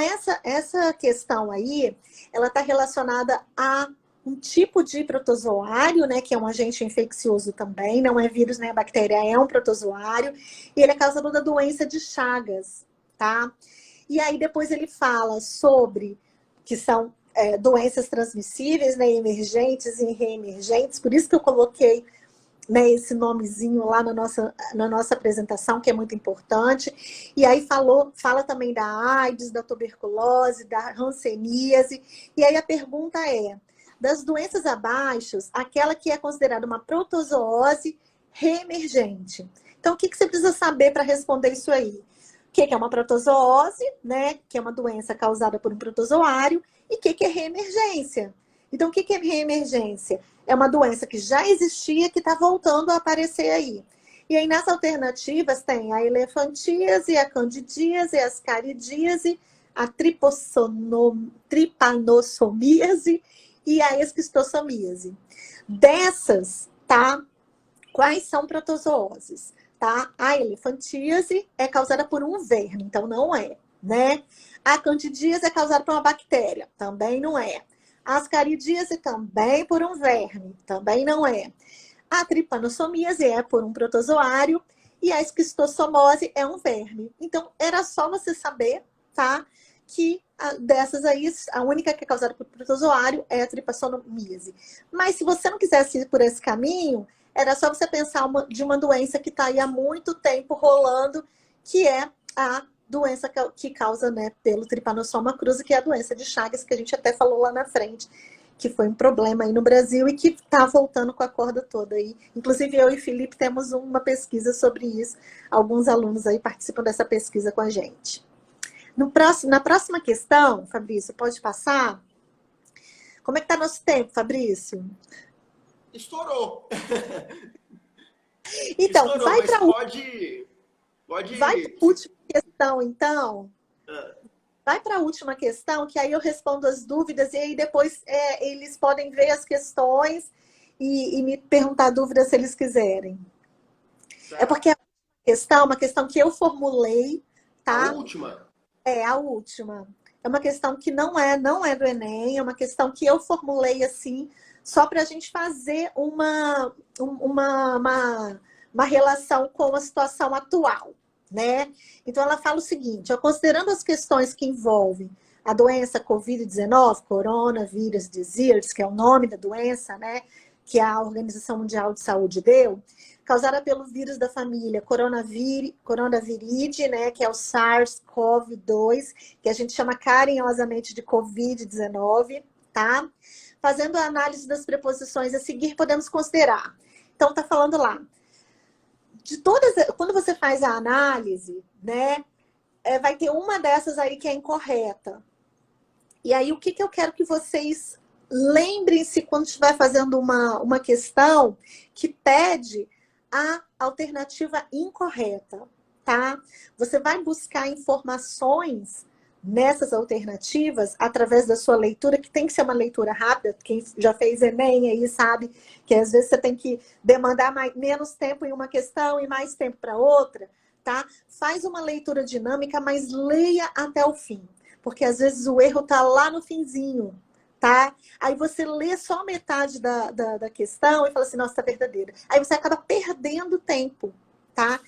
S1: essa questão aí, ela está relacionada a um tipo de protozoário, né, que é um agente infeccioso também, não é vírus nem a bactéria, é um protozoário, e ele é causador da doença de Chagas, tá? E aí depois ele fala sobre que são doenças transmissíveis, né, emergentes e reemergentes, por isso que eu coloquei, né, esse nomezinho lá na nossa apresentação, que é muito importante. E aí fala também da AIDS, da tuberculose, da hanseníase. E aí a pergunta é, das doenças abaixo, aquela que é considerada uma protozoose reemergente. Então, o que você precisa saber para responder isso aí? O que é uma protozoose, né? Que é uma doença causada por um protozoário. E o que é reemergência? Então, o que é reemergência? É uma doença que já existia, que está voltando a aparecer aí. E aí, nas alternativas, tem a elefantíase, a candidíase, a ascaridíase, a tripanossomíase e a esquistossomíase. Dessas, tá? Quais são protozooses? Tá? A elefantíase é causada por um verme, então não é, né? A candidíase é causada por uma bactéria, também não é. A ascaridíase também por um verme, também não é. A tripanossomíase é por um protozoário e a esquistossomose é um verme. Então, era só você saber, tá? Que dessas aí, a única que é causada por protozoário é a tripanossomíase. Mas se você não quisesse ir por esse caminho, era só você pensar de uma doença que está aí há muito tempo rolando, que é a doença que causa, né, pelo Trypanosoma cruzi, que é a doença de Chagas, que a gente até falou lá na frente, que foi um problema aí no Brasil e que está voltando com a corda toda aí. Inclusive, eu e Felipe temos uma pesquisa sobre isso. Alguns alunos aí participam dessa pesquisa com a gente. Na próxima questão, Fabrício, pode passar? Como é que está nosso tempo, Fabrício?
S2: Estourou.
S1: Então,
S2: Estourou,
S1: vai para a última questão, então. Vai para a última questão, que aí eu respondo as dúvidas, e aí depois eles podem ver as questões e me perguntar dúvidas se eles quiserem. Tá. É porque a questão é uma questão que eu formulei, tá?
S2: A última?
S1: É, a última. É uma questão que não é do Enem, é uma questão que eu formulei assim, só para a gente fazer uma relação com a situação atual, né? Então, ela fala o seguinte, considerando as questões que envolvem a doença Covid-19, coronavírus disease, que é o nome da doença, né? Que a Organização Mundial de Saúde deu, causada pelo vírus da família coronaviridae, né, que é o SARS-CoV-2, que a gente chama carinhosamente de Covid-19, tá? Fazendo a análise das preposições a seguir, podemos considerar. Então, tá falando lá. De todas, quando você faz a análise, né, vai ter uma dessas aí que é incorreta. E aí, o que eu quero que vocês lembrem-se quando estiver fazendo uma questão que pede a alternativa incorreta, tá? Você vai buscar informações nessas alternativas através da sua leitura, que tem que ser uma leitura rápida. Quem já fez Enem aí sabe que às vezes você tem que demandar menos tempo em uma questão e mais tempo para outra, tá? Faz uma leitura dinâmica, mas leia até o fim, porque às vezes o erro tá lá no finzinho, tá? Aí você lê só metade da questão e fala assim, nossa, tá verdadeira. Aí você acaba perdendo tempo, tá?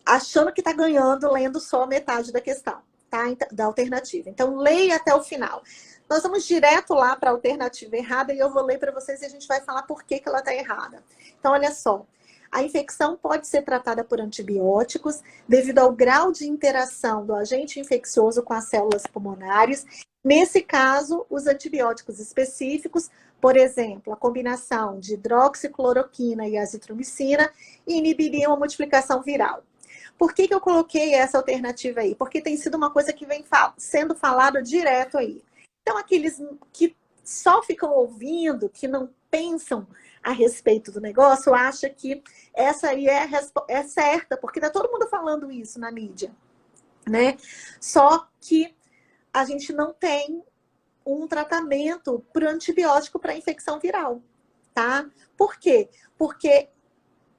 S1: Achando que tá ganhando lendo só metade da questão, tá? Da alternativa. Então, leia até o final. Nós vamos direto lá para a alternativa errada e eu vou ler para vocês e a gente vai falar por que ela tá errada. Então, olha só. A infecção pode ser tratada por antibióticos devido ao grau de interação do agente infeccioso com as células pulmonares. Nesse caso, os antibióticos específicos, por exemplo, a combinação de hidroxicloroquina e azitromicina, inibiriam a multiplicação viral. Por que eu coloquei essa alternativa aí? Porque tem sido uma coisa que vem sendo falada direto aí. Então, aqueles que só ficam ouvindo, que não pensam a respeito do negócio, acha que essa aí é certa, porque tá todo mundo falando isso na mídia, né? Só que a gente não tem um tratamento para antibiótico para infecção viral, tá? Por quê? Porque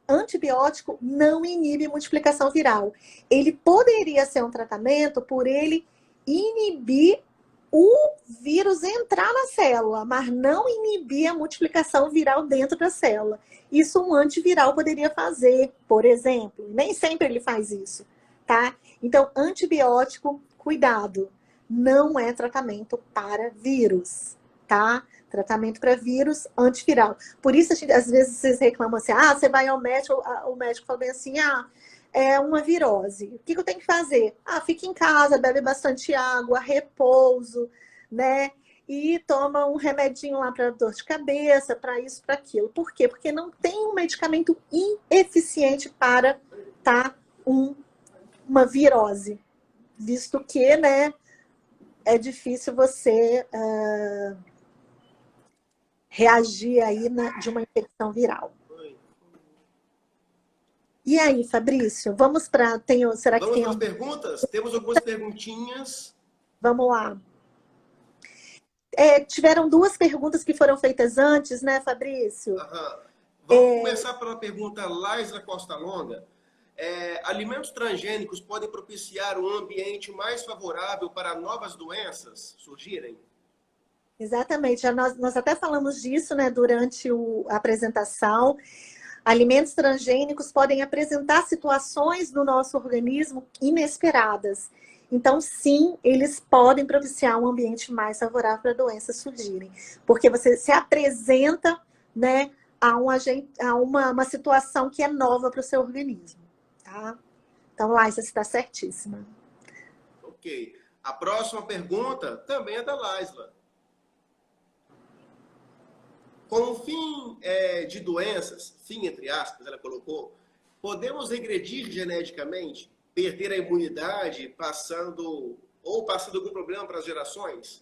S1: antibiótico não inibe multiplicação viral. Ele poderia ser um tratamento por ele inibir o vírus entrar na célula, mas não inibir a multiplicação viral dentro da célula. Isso um antiviral poderia fazer, por exemplo. Nem sempre ele faz isso, tá? Então, antibiótico, cuidado, não é tratamento para vírus, tá? Tratamento para vírus antiviral. Por isso, às vezes, vocês reclamam assim, você vai ao médico, o médico fala bem assim, é uma virose. O que eu tenho que fazer? Fica em casa, bebe bastante água, repouso, né? E toma um remedinho lá para dor de cabeça, para isso, para aquilo. Por quê? Porque não tem um medicamento ineficiente para uma virose. Visto que, né, é difícil você reagir aí de uma infecção viral. E aí, Fabrício, vamos para... Será que
S2: vamos
S1: tem
S2: para as perguntas? Temos algumas perguntinhas.
S1: Vamos lá. Tiveram duas perguntas que foram feitas antes, né, Fabrício?
S2: Aham. Vamos começar pela pergunta Laisla Costa Longa. Alimentos transgênicos podem propiciar um ambiente mais favorável para novas doenças surgirem?
S1: Exatamente. Nós até falamos disso, né, durante a apresentação. Alimentos transgênicos podem apresentar situações no nosso organismo inesperadas. Então, sim, eles podem propiciar um ambiente mais favorável para doenças surgirem. Porque você se apresenta, né, a uma situação que é nova para o seu organismo. Tá? Então, Laísa, você está certíssima.
S2: Ok. A próxima pergunta também é da Laisla. Com o fim de doenças, fim entre aspas, ela colocou, podemos regredir geneticamente, perder a imunidade, passando algum problema para as gerações?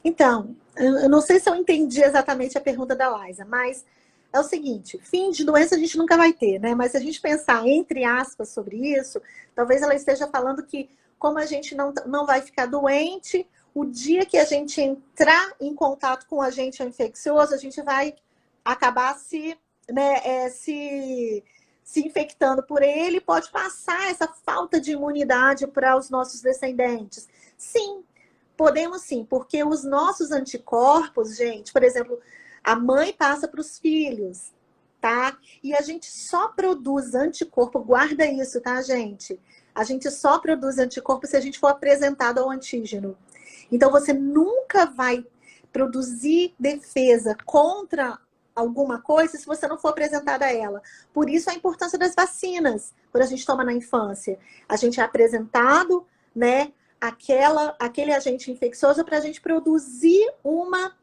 S1: Então, eu não sei se eu entendi exatamente a pergunta da Laísa, mas é o seguinte, fim de doença a gente nunca vai ter, né? Mas se a gente pensar, entre aspas, sobre isso, talvez ela esteja falando que como a gente não vai ficar doente, o dia que a gente entrar em contato com o agente infeccioso, a gente vai acabar se infectando por ele, pode passar essa falta de imunidade para os nossos descendentes. Sim, podemos sim, porque os nossos anticorpos, gente, por exemplo, a mãe passa para os filhos, tá? E a gente só produz anticorpo, guarda isso, tá, gente? A gente só produz anticorpo se a gente for apresentado ao antígeno. Então, você nunca vai produzir defesa contra alguma coisa se você não for apresentada a ela. Por isso, a importância das vacinas, quando a gente toma na infância. A gente é apresentado, né, aquele agente infeccioso para a gente produzir uma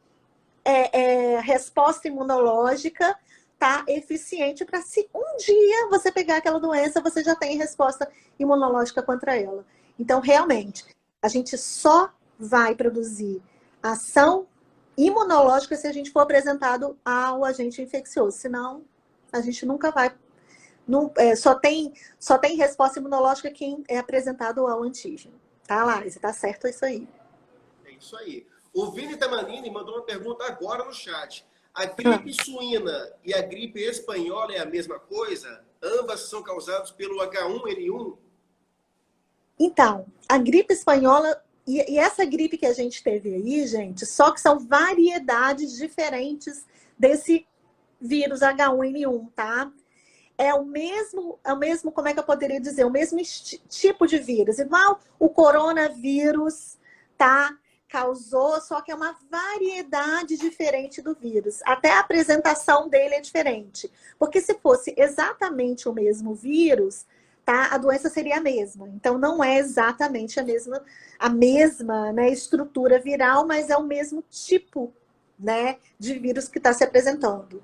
S1: resposta imunológica, tá, eficiente para se um dia você pegar aquela doença, você já tem resposta imunológica contra ela. Então, realmente, a gente só vai produzir ação imunológica se a gente for apresentado ao agente infeccioso. Senão, a gente nunca vai. Só tem resposta imunológica quem é apresentado ao antígeno. Tá, Laís? Tá certo isso aí.
S2: É isso aí. O Vini Tamanini mandou uma pergunta agora no chat. A gripe suína e a gripe espanhola é a mesma coisa? Ambas são causadas pelo H1N1?
S1: Então, a gripe espanhola e essa gripe que a gente teve aí, gente, só que são variedades diferentes desse vírus H1N1, tá? É o mesmo, como é que eu poderia dizer? O mesmo tipo de vírus. Igual o coronavírus, tá? Causou, só que é uma variedade diferente do vírus. Até a apresentação dele é diferente. Porque se fosse exatamente o mesmo vírus, tá? A doença seria a mesma. Então, não é exatamente a mesma, né, estrutura viral, mas é o mesmo tipo, né, de vírus que está se apresentando.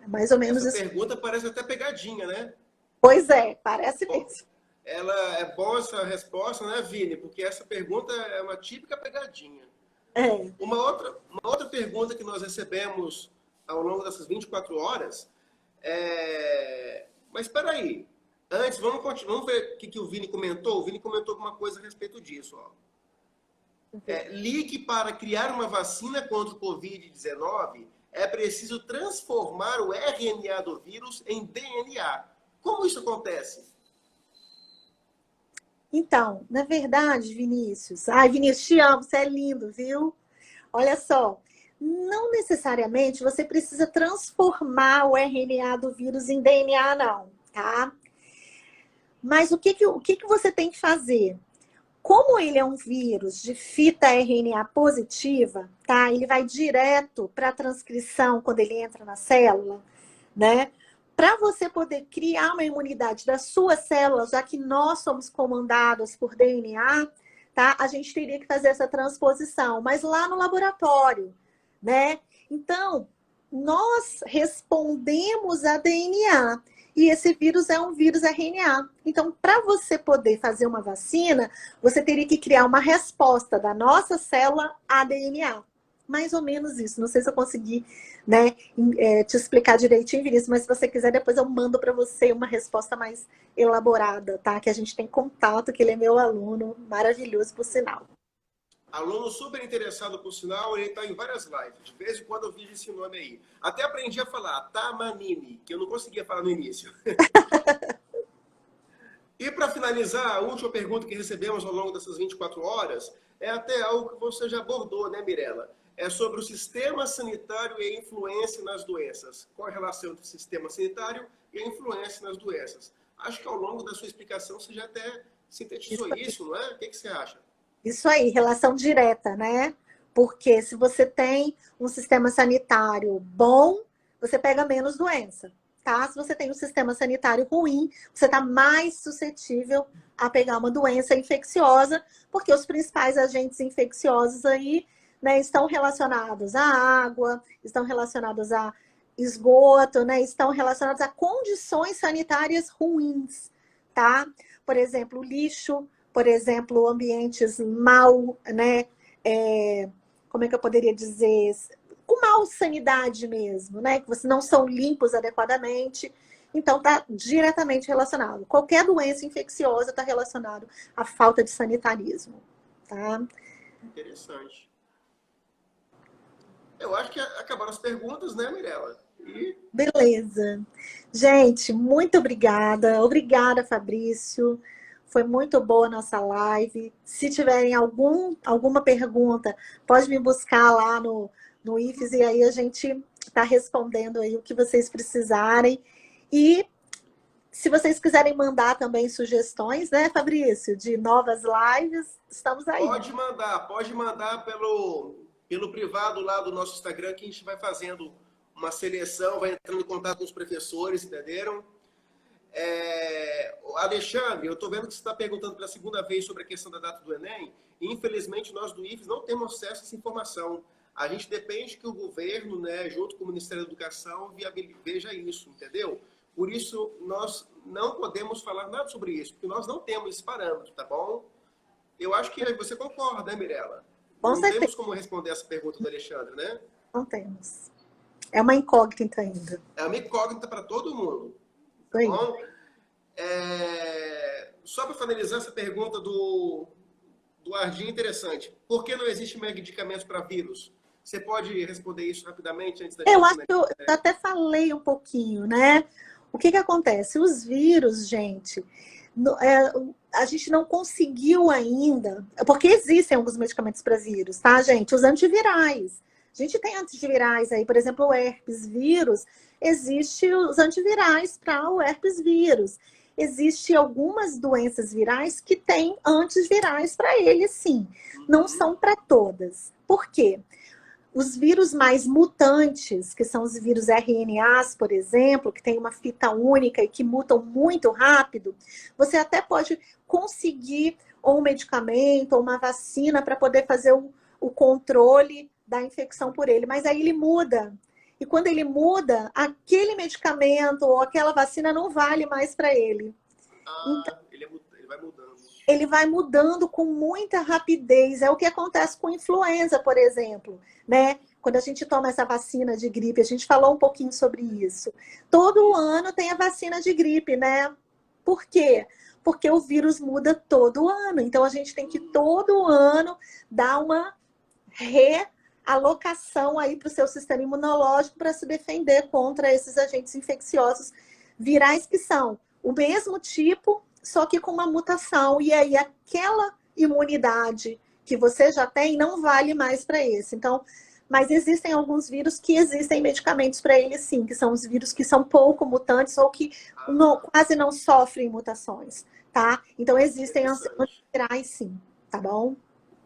S1: É mais ou menos
S2: Essa
S1: isso.
S2: pergunta parece até pegadinha, né?
S1: Pois é, parece mesmo.
S2: Ela é boa essa resposta, né, Vini? Porque essa pergunta é uma típica pegadinha.
S1: É.
S2: Uma outra pergunta que nós recebemos ao longo dessas 24 horas Mas espera aí. Antes, vamos ver o que o Vini comentou. O Vini comentou alguma coisa a respeito disso. Ó. Li que para criar uma vacina contra o Covid-19 é preciso transformar o RNA do vírus em DNA. Como isso acontece?
S1: Então, na verdade, Vinícius... Ai, Vinícius, te amo, você é lindo, viu? Olha só, não necessariamente você precisa transformar o RNA do vírus em DNA, não, tá? Mas o que você tem que fazer? Como ele é um vírus de fita RNA positiva, tá? Ele vai direto para a transcrição quando ele entra na célula, né? Para você poder criar uma imunidade das suas células, já que nós somos comandados por DNA, tá? A gente teria que fazer essa transposição, mas lá no laboratório, né? Então, nós respondemos a DNA. E esse vírus é um vírus RNA. Então, para você poder fazer uma vacina, você teria que criar uma resposta da nossa célula a DNA. Mais ou menos isso. Não sei se eu consegui, né, te explicar direitinho, Vinícius, mas se você quiser, depois eu mando para você uma resposta mais elaborada, tá? Que a gente tem contato, que ele é meu aluno, maravilhoso, por sinal.
S2: Aluno super interessado, por sinal, ele está em várias lives. De vez em quando eu vejo esse nome aí. Até aprendi a falar, Tamanini, que eu não conseguia falar no início. E para finalizar, a última pergunta que recebemos ao longo dessas 24 horas é até algo que você já abordou, né, Mirela? É sobre o sistema sanitário e a influência nas doenças. Qual a relação entre o sistema sanitário e a influência nas doenças? Acho que ao longo da sua explicação você já até sintetizou isso, não é? O que você acha?
S1: Isso aí, relação direta, né? Porque se você tem um sistema sanitário bom, você pega menos doença, tá? Se você tem um sistema sanitário ruim, você está mais suscetível a pegar uma doença infecciosa, porque os principais agentes infecciosos aí, né, estão relacionados à água, estão relacionados a esgoto, né, estão relacionados a condições sanitárias ruins, tá? Por exemplo, lixo, por exemplo, ambientes mal, né? Como é que eu poderia dizer? Com mal sanidade mesmo, né? Que você não são limpos adequadamente. Então, está diretamente relacionado. Qualquer doença infecciosa está relacionado à falta de sanitarismo. Tá?
S2: Interessante. Eu acho que acabaram as perguntas, né, Mirela?
S1: Beleza. Gente, muito obrigada. Obrigada, Fabrício. Foi muito boa a nossa live. Se tiverem alguma pergunta, pode me buscar lá no IFES e aí a gente está respondendo aí o que vocês precisarem. E se vocês quiserem mandar também sugestões, né, Fabrício, de novas lives, estamos aí.
S2: Pode mandar pelo privado lá do nosso Instagram, que a gente vai fazendo uma seleção, vai entrando em contato com os professores, entenderam? Alexandre, eu estou vendo que você está perguntando pela segunda vez sobre a questão da data do Enem. E, infelizmente, nós do IFES não temos acesso a essa informação. A gente depende que o governo, né, junto com o Ministério da Educação, veja isso, entendeu? Por isso, nós não podemos falar nada sobre isso, porque nós não temos esse parâmetro, tá bom? Eu acho que você concorda, né, Mirela? Não temos como responder essa pergunta do Alexandre, né?
S1: Não temos. É uma incógnita ainda.
S2: É uma incógnita para todo mundo. Tá bom? Só para finalizar essa pergunta do Ardim, interessante. Por que não existe medicamentos para vírus? Você pode responder isso rapidamente antes da gente...
S1: Eu acho que eu até falei um pouquinho, né? O que acontece? Os vírus, gente, a gente não conseguiu ainda, porque existem alguns medicamentos para vírus, tá, gente? Os antivirais. A gente tem antivirais aí, por exemplo, o herpes vírus, existe os antivirais para o herpes vírus. Existem algumas doenças virais que têm antivirais para eles, sim. Não são para todas. Por quê? Os vírus mais mutantes, que são os vírus RNAs, por exemplo, que tem uma fita única e que mutam muito rápido, você até pode conseguir ou um medicamento ou uma vacina para poder fazer o controle da infecção por ele, mas aí ele muda. E quando ele muda, aquele medicamento ou aquela vacina não vale mais para ele.
S2: Então, ele vai mudando.
S1: Ele vai mudando com muita rapidez. É o que acontece com influenza, por exemplo, né? Quando a gente toma essa vacina de gripe, a gente falou um pouquinho sobre isso. Todo ano tem a vacina de gripe, né? Por quê? Porque o vírus muda todo ano. Então, a gente tem que todo ano dar uma realocação aí para o seu sistema imunológico para se defender contra esses agentes infecciosos virais que são o mesmo tipo, só que com uma mutação. E aí aquela imunidade que você já tem não vale mais para esse. Então, mas existem alguns vírus que existem medicamentos para eles sim, que são os vírus que são pouco mutantes ou que quase não sofrem mutações, tá? Então existem antivirais sim, tá bom?